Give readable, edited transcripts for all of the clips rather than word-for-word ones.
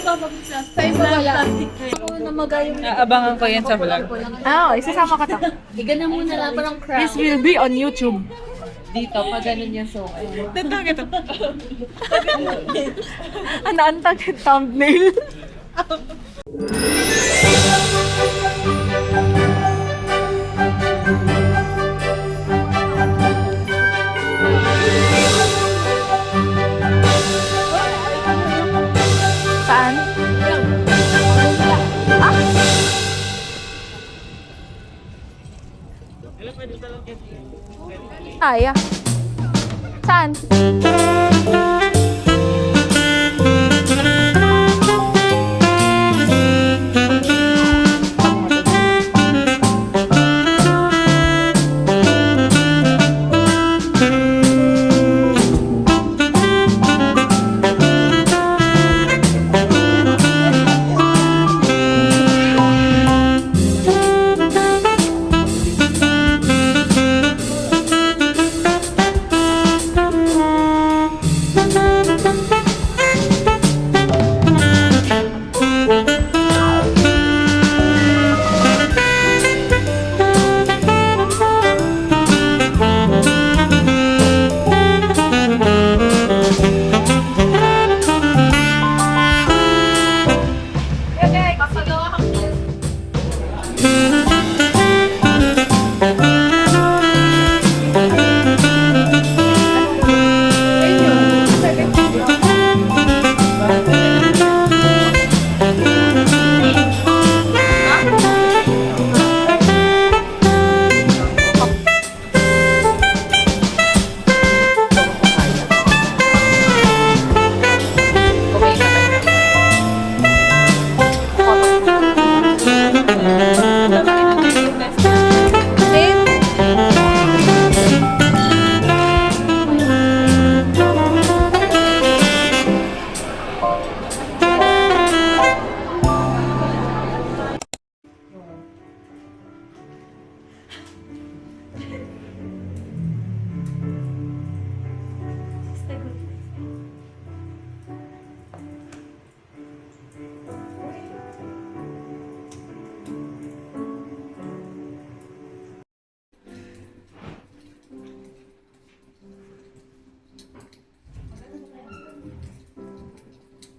Sa iba wala. Ako na magayon. Abangan ko yan sa vlog. Isasama ka to. Igan na muna lang parang crowd. This will be on YouTube. Dito, pag ganun yung so. Tantang ito. Anaantag yung thumbnail. Saan? Ay, saan?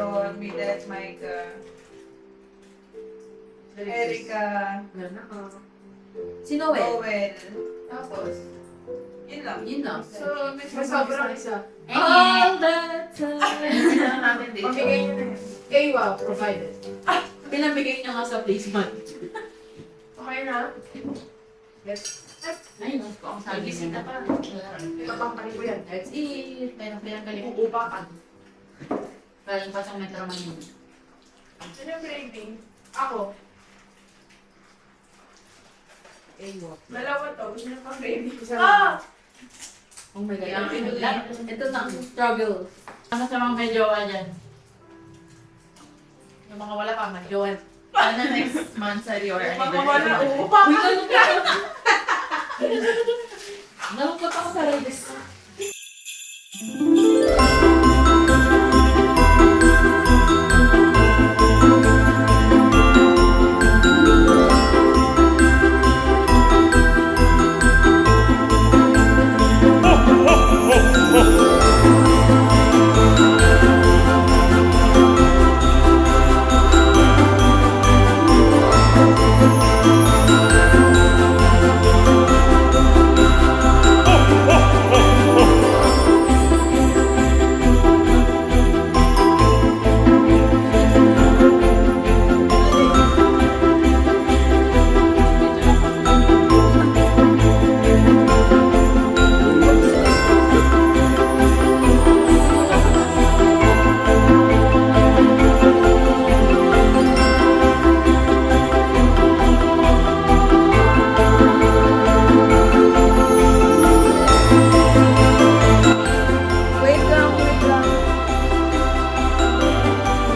Lord, with that, Micah. Erica. Si Noel. Noel. Tapos, Yun lang. Yun lang. so, may sobrang isa. All the time. Namin dito. Pamigay nyo na yun. Ewa, provided. Pinamigay niya nga sa placement. Okay na? Yes. Ay, kung sabi Nagising na pa. Kapangkali ko yan. Let's eat. Pero pinagaling. Uupakan. Galing pa sa Metro Manila. Sino yung graving? Ako. Ewa. Dalawa to. Gusto nyo pang graving? Oh my God. Ito na ang struggle. Ano sa mga may jowa dyan? Yung mga wala pa, may jowa. Ano next month sa your anniversary? Uy, nalungkot ako sa Reyes.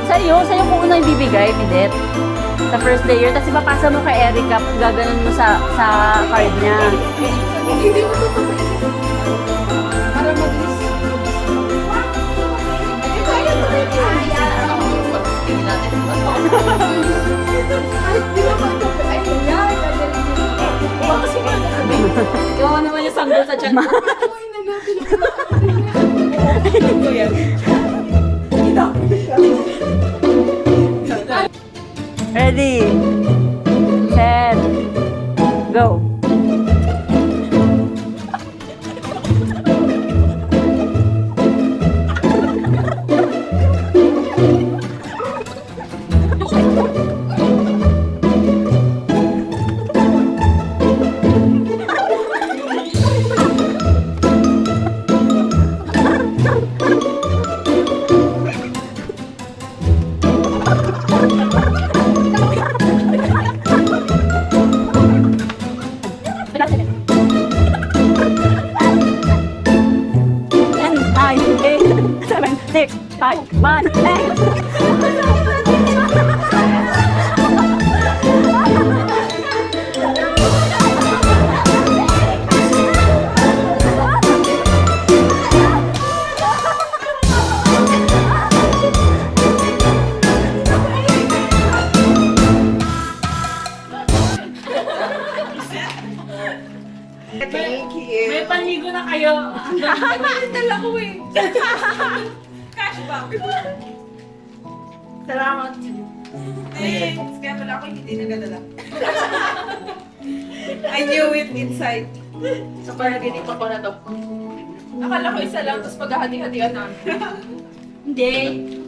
Sa'yo kung unang ibibigay, Midet. Sa first layer, tapos ipapasa mo kay Erica, gaganon mo sa card niya. Hindi mo ito para mabilis. Ito, ito, ito. Patuloy na natin. Ready, set, go. Ten, nine, eight, seven, six, five, one, eight. Thank you. May panigo na kayo. Dala ko eh. Cash back. Salamat. Thanks. Kaya pala ako hindi nagadala. I knew it inside. So parang ganito ko na to. Akala ko isa lang, tapos paghahati-hatian namin. Hindi.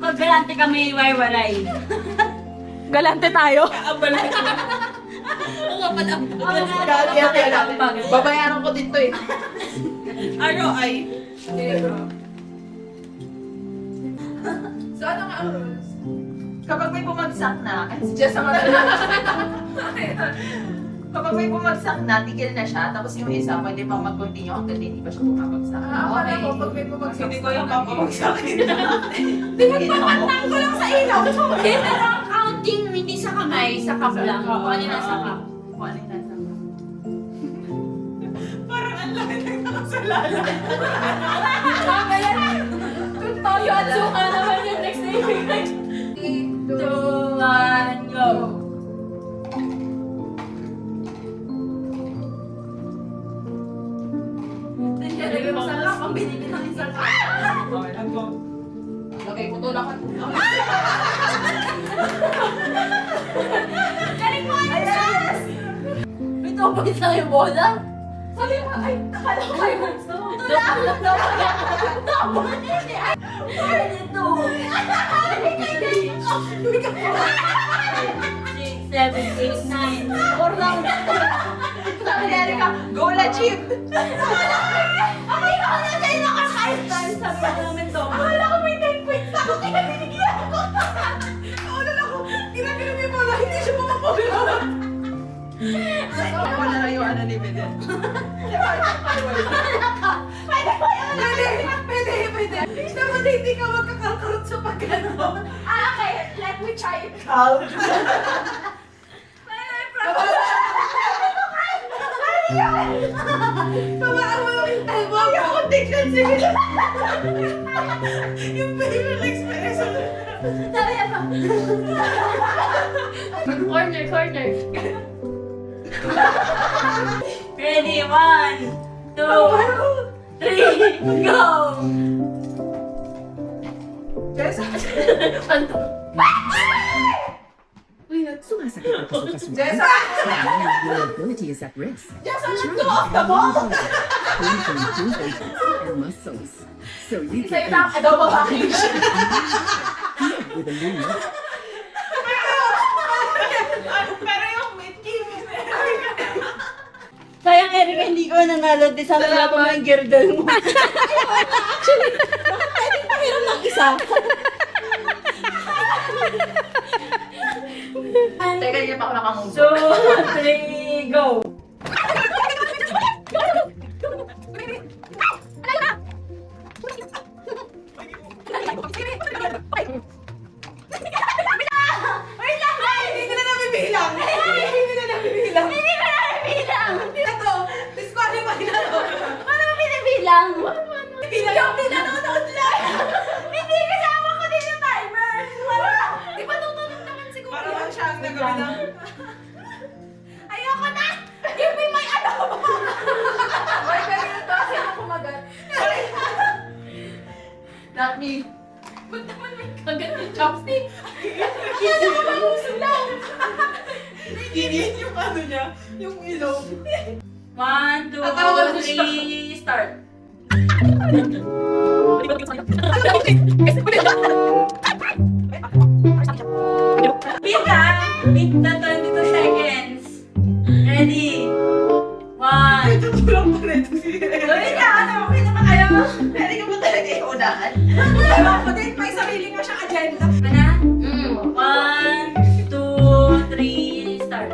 Pag galante kami, walay-walay. Galante tayo. Babayaran ko dito eh. ROI. So ano nga ang rules? Kapag may bumagsak na, Just ang kapag may bumagsak na, tigil na siya. Tapos yung isa, pwede pang mag-continue hanggang hindi pa siya bumabagsak. Akala ko pag may bumagsak. Hindi ko yung papamagsakin. Pinagpapantang ko lang sa ilaw. Hindi, pero ang counting hindi sa kamay, sa cup lang. Kung ano yung nasa cup. Kung ano yung nasa ka. Parang ang laki ng nakasalala. Kung tayo at suka naman yung next day. 3, 2, 2, 1, go! Lagay mo sa lap, ang binibig ng isang Okay lang po. Okay, putulakan. May tubig sa yung bola? Sabi mo, ay, nakala ko kayo gusto. Six, seven, eight, nine. Or lang. Sabi ni Erika, go la chip. Ay, ako na sa'yo nakakain tayo sa namin to. Akala ko may 10 points ako, kaya binigyan ko. Naulala ko, ginagano mo yung bola, hindi siya pumapagawa. Wala na yung ano ni Beden. Pwede. Dapat hindi ka magkakakarot sa pagkano. Okay, let me try it. Pamaan mo lang yung elbow. Ay, ako tignan sige. Yung facial expression. Sabi ako. Corner. Ready, 1, 2, 3, go! Sumasakit ang puso ka Jessa! Your ability is at risk. Jessa, let go of the ball! Clinical improvements and muscles. So you Sa'yo can na ang adobo package. with a new look. Pero yung mid-game. Sayang, Erika, hindi ko nanalo. Di sana wala pa mo yung girdle mo. Pahiram ng isa. Teka, hindi pa ako nakamove. 2, 3, go! Hindi ko na nabibilang. Hindi ko na nabibilang. Ito, disqualify na to. Paano mo pinibilang? Yung pinanonood lang. Hindi kasama ko din yung timer. Wala. Di ba tutulog naman si Kuya? Parang lang siya ang nagabi ng... Ayoko na! Lucky. Ba't naman may kagat yung chopstick? Tingin yung ano niya, yung ilong. 1, 2, Tatawa ko siya. 3, start. Beat lang. Beat na 22 seconds. Ready? 1. Tutulong pa rin ito si Gawin ka! Ano? Okay naman kayo? Pwede ka ba talaga yung unahan? Ewan ko din, may sarili nga siyang agenda. Ka na? 1, 2, 3, start.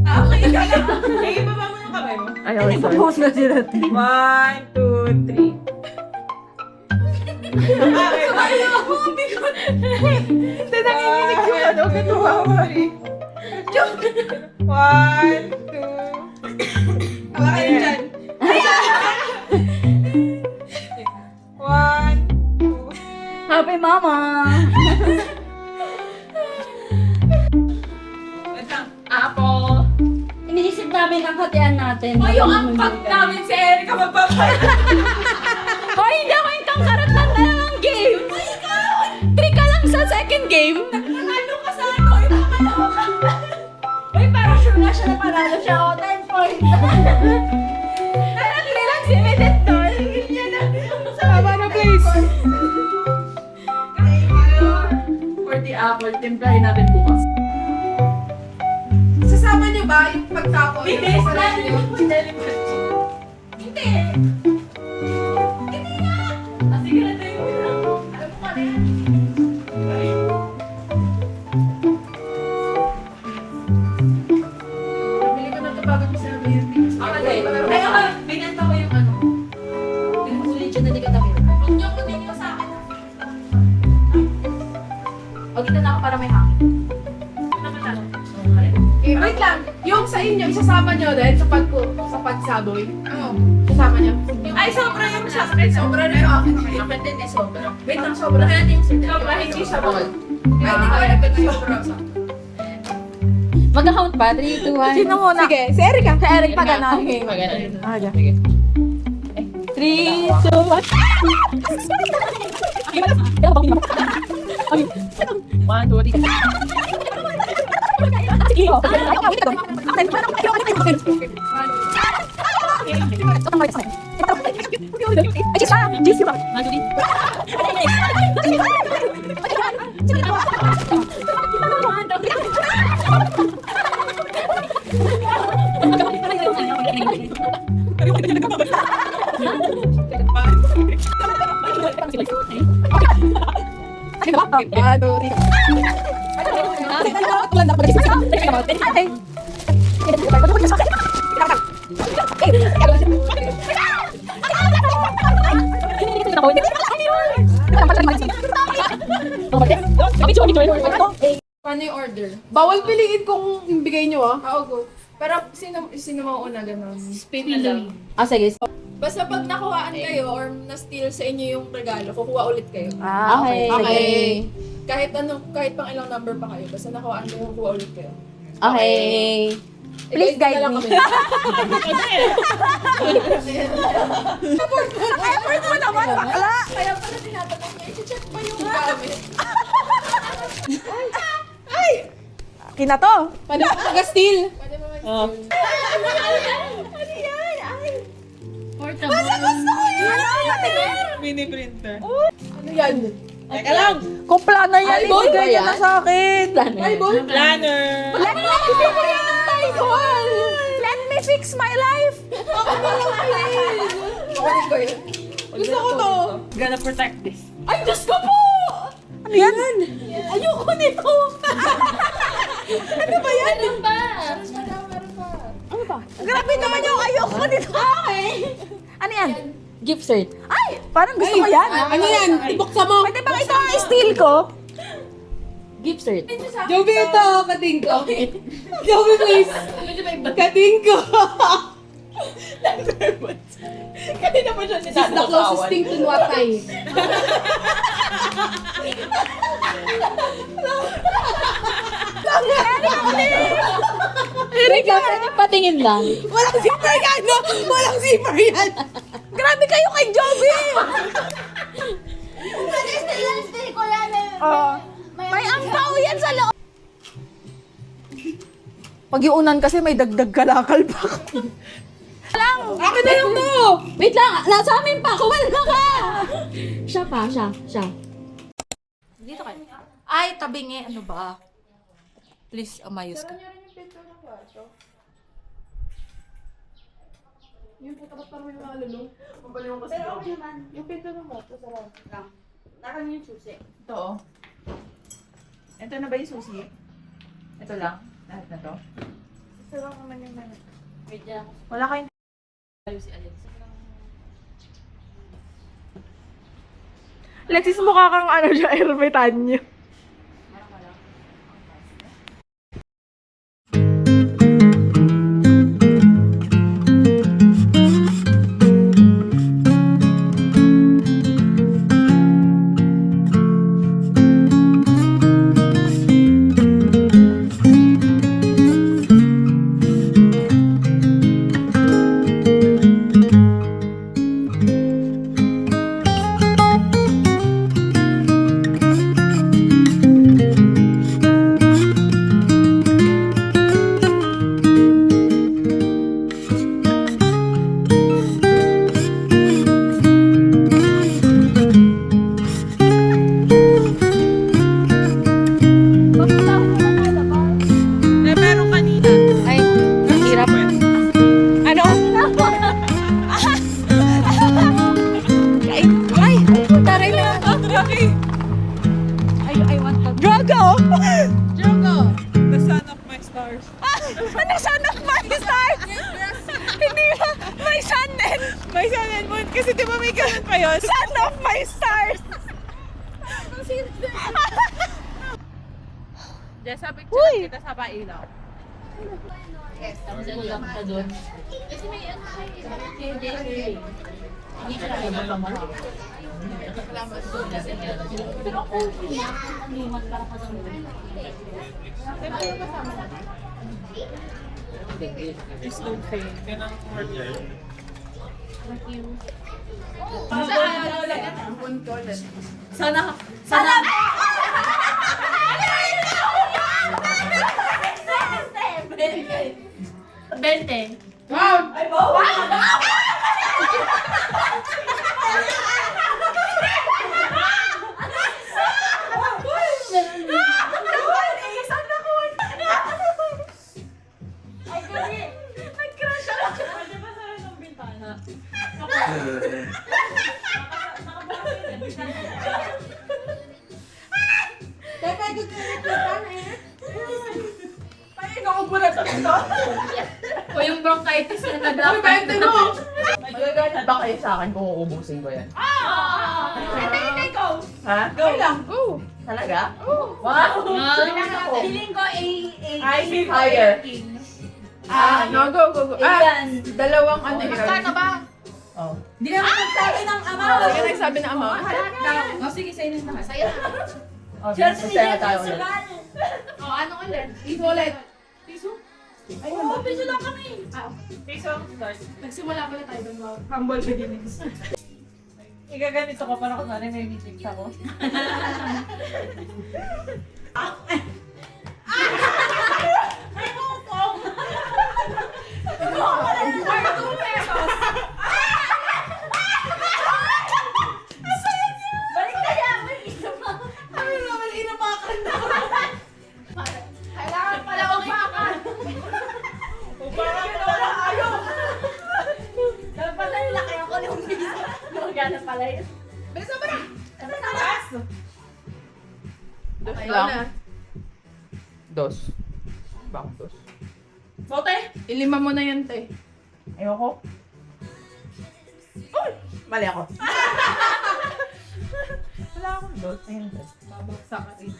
Sige, baba mo yung kamay mo. Ayaw, sorry. na sila. 1, 2, 3. Hindi, nanginginig yung ano, katuwawari. 1, 2. Hawa kayo dyan. 1, 2. Happy Mama! Wait lang. Apple. Iniisip namin ang hatian natin. O yung ampact namin si Erika magpapaya. Hoy, hindi ako yung kangkarat ng dalawang game! 3 ka lang sa second game! Nanalo ka sa ano, yung pangalawa ka. Uy, parang sure na siya na panalo siya. O, 10 points. Nanalo lang si Medet doon. Ganyan na. Sa baba na place. For the apple, timplahin natin bukas. Sasama niyo ba yung pagtapon? Hindi, Sa wala sarili niyo? Hindi. Hindi nga. Ah, sige na tayo. Alam mo ka na yan. Nabili ko na ito bago ko sinabi yung tips. Okay. Ay, ako, binenta ko yung ano. Pinulit siya na di ka tapos. Huwag niyo kunin yung sa akin. O, dito na ako para may hangin. Wait lang. Yung sa inyo, isasama niyo din sa pagsaboy. Oo. Isasama niyo. Ay, sobra yung sa akin. Sobra na yung akin. Akin din eh, sobra. Wait lang, sobra. Sobra, hindi siya bawal. Pwede ko ilagay na sobra. Mag-count pa? 3, 2, 1. Sino muna? Sige, si Erika. Si Eric pa gano'n. Okay, maganda. Aga. 3, Paano yung order? Bawal piliin kung bigay nyo Oo, go. Pero sino mauuna gano'n? Spin na lang. Ah, sige. Basta pag nakuhaan kayo or na-steal sa inyo yung regalo, kukuha ulit kayo. Ah, okay. Okay. Kahit pang ilang number pa kayo, basta nakuhaan kayo, kukuha ulit kayo. Okay. Please guide me. Effort mo naman, bakla! Kaya pala tinatanong niya, i-check pa yung gamit. Ay! Kinato. Pwede mo mag-steal. Pwede mo mag-steal. Ano yan? Ay! Portable. Gusto ko yan! Mini printer. Ano yan? Teka lang. Kung planner yan, Eyeball ibigay ba niya yan? na sa akin. Eyeball? Planner. Let me fix eyeball! Let me fix my life. Ako na lang, please! Kunin ko yun. Gusto ko to. Gonna protect this. Ay, Diyos ko po! Ano yan? Ayoko nito! Ano ba yan? Meron pa! Ano ba? Grabe naman yung ayoko nito. Okay! Ano yan? Gift cert. Ay, parang gusto ko yan. Ano yan? Ibuksan mo! Pwede bang ito ang steal ko? Gift cert. Joby ito, kating ko. Joby please. Kating ko. Kanina pa siya This is the closest thing to Nuatay. Wait lang, patingin lang. Walang zipper yan, no? Walang zipper yan. Grabe kayo kay Joby. May angkaw yan sa loob. Pag iunan kasi may dagdag kalakal pa. Akin na lang to! Wait lang, nasa amin pa, kumalma ka! Siya pa, siya. Dito kayo. Ay, tabingi. Ano ba? Please, umayos ka. Yung puto ba't parang may mga lulong? Mabali mo kasi. Pero okay naman. Yung pinto ng moto, sarap lang. Nakan yung susi. Ito, oh. Ito na ba yung susi? Ito lang? Lahat na to? Sarap naman yung mga. Wait lang. Wala kayong... Si Alex. Alexis, mukha kang ano siya, ermitanyo. Meron kanina. Ay, ang hirap. Ano? Ay, taray na. I want to. Drago! Jogo! The son of my stars. Ano son of my stars? Hindi ba? My sun din. My son and moon. Kasi di ba may ganun pa yun? Son of my stars. Diyan sa picture kita sa pailaw. Tapos ulam ka doon. Hindi siya nakikita. Pero kung liman para ka doon. Please don't fail. Bente. O yung bronchitis na nag-lockdown na. Magagalit ba kayo sa akin kung uubusin ko yan? Ha? Go lang, go! Talaga? Wow! Feeling ko I feel higher. No, go. Dalawang ano yun. Magkano ba? Oh. Hindi naman nagsabi ng ama. Hindi ka nagsabi na ama. Oh, sige, sa'yo na naman. Sa'yo na. Oh, masaya tayo ulit. Oh, ano ulit? Piso ulit. Piso? Oo, piso lang kami. Piso ang stars. Nagsimula pala tayo doon. Humble beginnings. Igaganito ka para kung may meetings ako. Balik na yan! May piso pa. Ano naman, inapakan na. Kailangan pala upakan. Upakan mo na ayaw! Dapat pala nila kaya ko yung piso. Magana pala yun. Bilisan mo na. Dos Ayaw lang. na. Dos. Bakit dos? Bote! Ilima mo na yan, te. Ayoko. Uy! Mali ako. Wala akong dos. Ayun, dos. Babagsak ka rin.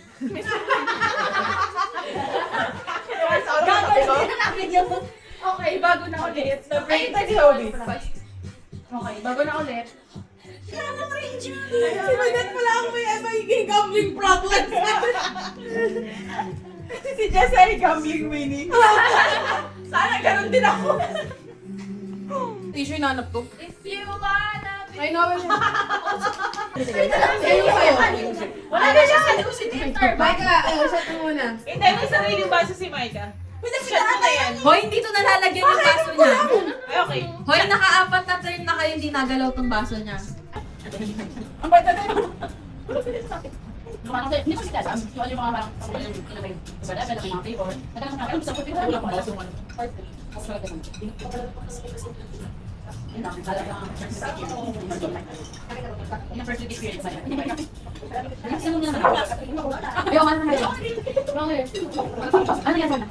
Okay, bago na ulit. Ay, tayo si Hobby. Okay, bago na ulit. Si Madet pala ako may magiging gambling problem. Si Jess ay gambling winning. Sana ganun din ako. Tissue yung nanap ko. If you wanna be... I know it. Wala na siya sa si Twitter. Micah, set mo muna. Hindi, may sariling baso si Micah. Shot mo na yan. Hoy, hindi to nalalagyan yung baso niya. Ay, okay. Hoy, nakaapat na turn na kayo, hindi nagalaw tong baso niya. Ang bata na yun. Hindi ko siya alam. Yung mga parang mga flavor. Nagkakaroon sa puti ko. Wala ko baso. Yung first experience na yan. Ayaw, ano na. Ano yan sana?